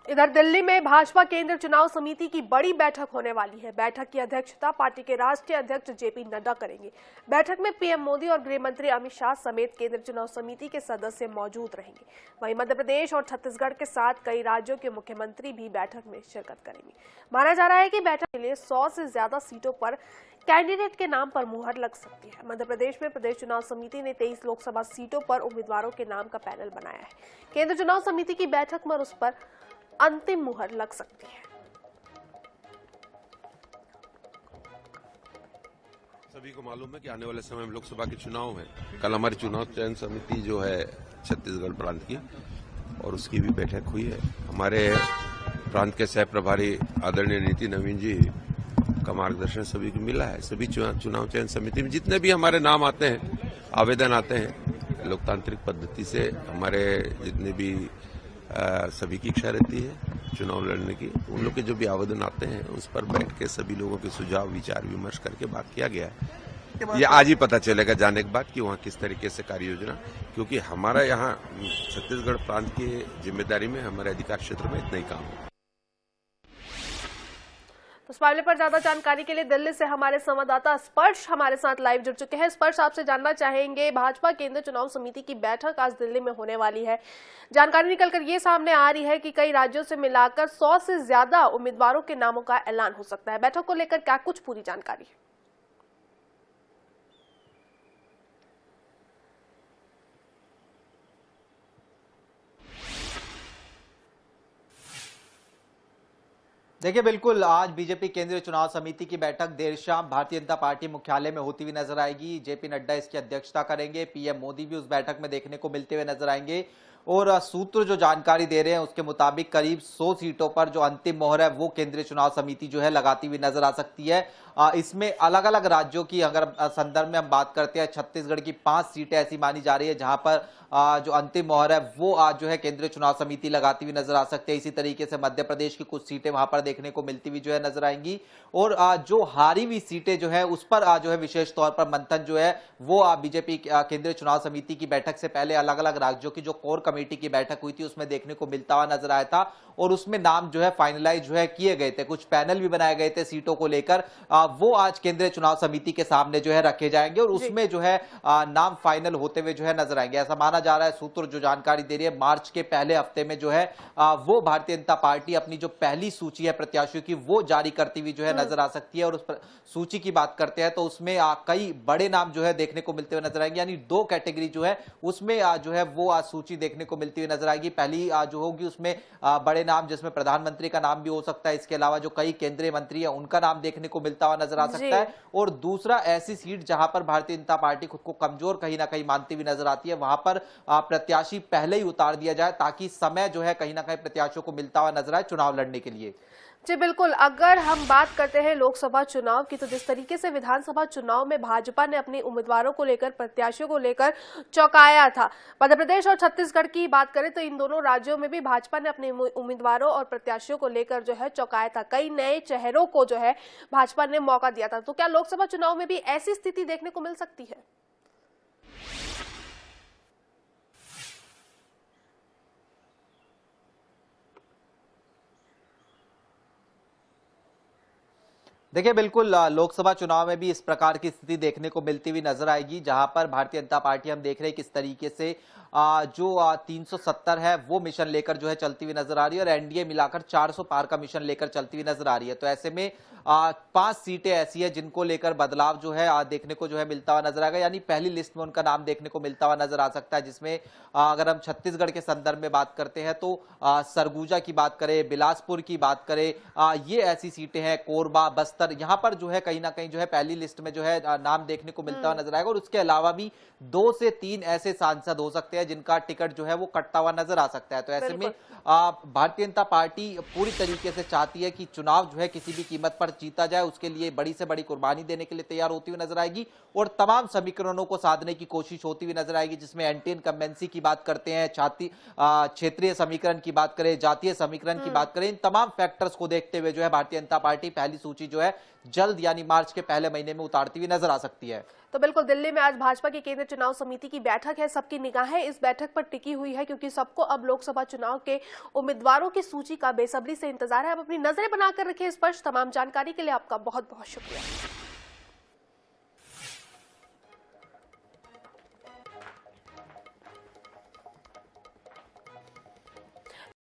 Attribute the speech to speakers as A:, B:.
A: इधर दिल्ली में भाजपा केंद्रीय चुनाव समिति की बड़ी बैठक होने वाली है। बैठक की अध्यक्षता पार्टी के राष्ट्रीय अध्यक्ष जेपी नड्डा करेंगे। बैठक में पीएम मोदी और गृह मंत्री अमित शाह समेत केंद्रीय चुनाव समिति के सदस्य मौजूद रहेंगे। वहीं मध्य प्रदेश और छत्तीसगढ़ के साथ कई राज्यों के मुख्यमंत्री भी बैठक में शिरकत करेंगे। माना जा रहा है कि बैठक के लिए 100 से ज्यादा सीटों पर कैंडिडेट के नाम पर मुहर लग सकती है। मध्य प्रदेश में प्रदेश चुनाव समिति ने 23 लोकसभा सीटों पर उम्मीदवारों के नाम का पैनल बनाया है। केंद्रीय चुनाव समिति की बैठक में उस पर अंतिम मुहर लग सकती है।
B: सभी को मालूम है कि आने वाले समय में लोकसभा के चुनाव में कल हमारी चुनाव चयन समिति जो है छत्तीसगढ़ प्रांत की, और उसकी भी बैठक हुई है। हमारे प्रांत के सह प्रभारी आदरणीय नीति नवीन जी का मार्गदर्शन सभी को मिला है। सभी चुनाव चयन समिति में जितने भी हमारे नाम आते हैं, आवेदन आते हैं, लोकतांत्रिक पद्धति से हमारे जितने भी सभी की इच्छा रहती है चुनाव लड़ने की, उन लोग के जो भी आवेदन आते हैं उस पर बैठ के सभी लोगों के सुझाव विचार विमर्श करके बात किया गया है। ये आज ही पता चलेगा जाने के बाद कि वहाँ किस तरीके से कार्य योजना, क्योंकि हमारा यहाँ छत्तीसगढ़ प्रांत की जिम्मेदारी में हमारे अधिकार क्षेत्र में इतना ही काम है।
A: तो इस मामले पर ज्यादा जानकारी के लिए दिल्ली से हमारे संवाददाता स्पर्श हमारे साथ लाइव जुड़ चुके हैं। स्पर्श, आपसे जानना चाहेंगे, भाजपा केंद्रीय चुनाव समिति की बैठक आज दिल्ली में होने वाली है। जानकारी निकलकर ये सामने आ रही है कि कई राज्यों से मिलाकर 100 से ज्यादा उम्मीदवारों के नामों का ऐलान हो सकता है। बैठक को लेकर क्या कुछ पूरी जानकारी?
C: देखिए, बिल्कुल आज बीजेपी केंद्रीय चुनाव समिति की बैठक देर शाम भारतीय जनता पार्टी मुख्यालय में होती हुई नजर आएगी। जेपी नड्डा इसकी अध्यक्षता करेंगे। पीएम मोदी भी उस बैठक में देखने को मिलते हुए नजर आएंगे। और सूत्र जो जानकारी दे रहे हैं उसके मुताबिक करीब 100 सीटों पर जो अंतिम मोहर है वो केंद्रीय चुनाव समिति जो है लगाती हुई नजर आ सकती है। इसमें अलग अलग राज्यों की अगर संदर्भ में हम बात करते हैं, छत्तीसगढ़ की 5 सीटें ऐसी मानी जा रही है जहां पर जो अंतिम मोहर है वो आज जो है केंद्रीय चुनाव समिति लगाती हुई नजर आ सकती है। इसी तरीके से मध्य प्रदेश की कुछ सीटें वहां पर देखने को मिलती हुई जो है नजर आएंगी। और जो हारी हुई सीटें जो है उस पर जो है विशेष तौर पर मंथन जो है वो बीजेपी केंद्रीय चुनाव समिति की बैठक से पहले अलग अलग राज्यों की जो कोर कमेटी की बैठक हुई थी उसमें देखने को मिलता हुआ नजर आया था। और उसमें नाम जो है फाइनलाइज जो है किए गए थे, कुछ पैनल भी बनाए गए थे सीटों को लेकर, वो आज केंद्रीय चुनाव समिति के सामने जो है रखे जाएंगे और उसमें जो है नाम फाइनल होते हुए जो है नजर आएंगे। ऐसा माना जा रहा है, सूत्र जो जानकारी दे रही है, मार्च के पहले हफ्ते में जो है वो भारतीय जनता पार्टी अपनी जो पहली सूची है प्रत्याशियों की वो जारी करती हुई जो है नजर आ सकती है। और उस सूची की बात करते हैं तो उसमें कई बड़े नाम जो है देखने को मिलते हुए नजर आएंगे, यानी 2 कैटेगरी जो है उसमें जो है वो सूची देखने को मिलती हुई नजर आएगी। पहली जो होगी उसमें बड़े नाम जिसमें प्रधानमंत्री का नाम भी हो सकता है, इसके अलावा जो कई केंद्रीय मंत्री है उनका नाम देखने को मिलता हुआ नजर आ सकता है। और दूसरा ऐसी सीट जहां पर भारतीय जनता पार्टी खुद को कमजोर कहीं ना कहीं मानती हुई नजर आती है, वहां पर प्रत्याशी पहले ही उतार दिया जाए ताकि समय जो है कहीं ना कहीं प्रत्याशियों को मिलता हुआ नजर आए चुनाव लड़ने के लिए।
A: जी बिल्कुल, अगर हम बात करते हैं लोकसभा चुनाव की, तो जिस तरीके से विधानसभा चुनाव में भाजपा ने अपने उम्मीदवारों को लेकर, प्रत्याशियों को लेकर चौंकाया था, मध्य प्रदेश और छत्तीसगढ़ की बात करें तो इन दोनों राज्यों में भी भाजपा ने अपने उम्मीदवारों और प्रत्याशियों को लेकर जो है चौंकाया था। कई नए चेहरों को जो है भाजपा ने मौका दिया था। तो क्या लोकसभा चुनाव में भी ऐसी स्थिति देखने को मिल सकती है?
C: देखिए, बिल्कुल लोकसभा चुनाव में भी इस प्रकार की स्थिति देखने को मिलती हुई नजर आएगी, जहां पर भारतीय जनता पार्टी हम देख रहे हैं किस तरीके से जो 370 है वो मिशन लेकर जो है चलती हुई नजर आ रही है और एनडीए मिलाकर 400 पार का मिशन लेकर चलती हुई नजर आ रही है। तो ऐसे में 5 सीटें ऐसी है जिनको लेकर बदलाव जो है देखने को जो है मिलता हुआ नजर आएगा, यानी पहली लिस्ट में उनका नाम देखने को मिलता हुआ नजर आ सकता है। जिसमें अगर हम छत्तीसगढ़ के संदर्भ में बात करते हैं तो सरगुजा की बात करें, बिलासपुर की बात करें, ये ऐसी सीटें हैं, कोरबा, बस्तर, यहां पर जो है कहीं ना कहीं जो है पहली लिस्ट में जो है नाम देखने को मिलता हुआ नजर आएगा। और उसके अलावा भी 2 से 3 ऐसे सांसद हो सकते हैं जिनका टिकट जो है वो कटता हुआ नजर आ सकता है। तो ऐसे में भारतीय जनता पार्टी पूरी तरीके से चाहती है कि चुनाव जो है किसी भी कीमत पर जीता जाए, उसके लिए बड़ी से बड़ी कुर्बानी देने के लिए तैयार होती हुई नजर आएगी और तमाम समीकरणों को साधने की कोशिश होती हुई नजर आएगी, जिसमें एंटी इनकम्बेंसी की बात करते हैं, क्षेत्रीय समीकरण की बात करें, जातीय समीकरण की बात करें, इन तमाम फैक्टर्स को देखते हुए जो है भारतीय जनता पार्टी पहली सूची जो है है जल्द यानी मार्च के पहले महीने में उतारती हुई नजर आ सकती है।
A: तो बिल्कुल दिल्ली में आज भाजपा की केंद्रीय चुनाव समिति की बैठक है। सबकी निगाहें इस बैठक पर टिकी हुई है क्योंकि सबको अब लोकसभा चुनाव के उम्मीदवारों की सूची का बेसब्री से इंतजार है। अब अपनी नजरें बनाकर रखिए इस पर। तमाम जानकारी के लिए आपका बहुत बहुत शुक्रिया।